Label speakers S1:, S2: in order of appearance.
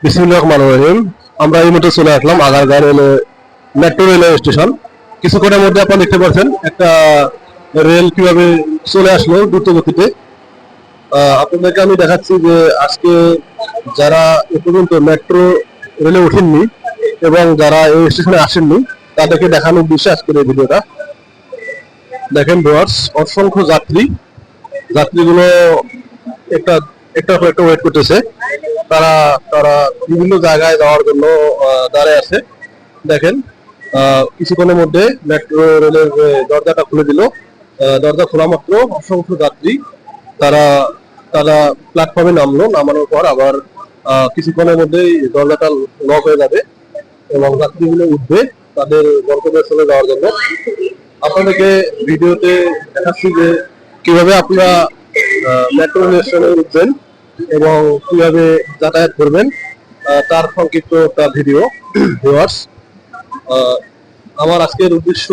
S1: বিসমিল্লাহির রহমানির রহিম। আমরা এই মুহূর্তে চলে আসলাম আগারগাঁও মেট্রো রেলওয়ে স্টেশন। কিছুক্ষণের মধ্যে আপনারা দেখতে পাচ্ছেন একটা রেল কিভাবে চলে আসলো দ্রুত গতিতে। আপনাদেরকে আমি দেখাচ্ছি যে আজকে যারা এ পর্যন্ত মেট্রো রেলে ওঠেননি এবং যারা এই স্টেশনে আসেননি তাদেরকে দেখানোর উদ্দেশ্যে আজকের এই ভিডিওটা। দেখেন ভিউয়ার্স, অসংখ্য যাত্রীগুলো একটা একটার পর একটা ওয়েট করতেছে। তারা তারা বিভিন্ন জায়গায় যাওয়ার জন্য দাঁড়ায় আছে। দেখেন কিছুক্ষণের মধ্যে মেট্রো রেলের দরজাটা খুলে দিল। দরজা খোলা মাত্র অসংখ্য যাত্রী তারা তারা প্ল্যাটফর্মে নামানোর পর আবার কিছুক্ষণের মধ্যেই দরজাটা লক হয়ে যাবে এবং যাত্রীগুলো উঠবে তাদের গন্তব্যস্থলে যাওয়ার জন্য। আপনাদেরকে ভিডিওতে দেখাচ্ছি যে কিভাবে আপনারা মেট্রো স্টেশনে উঠবেন এবং কিভাবে যাতায়াত করবেন তার সংক্ষিপ্ত একটা ভিডিও। ভিউয়ার্স, আমার আজকের উদ্দেশ্য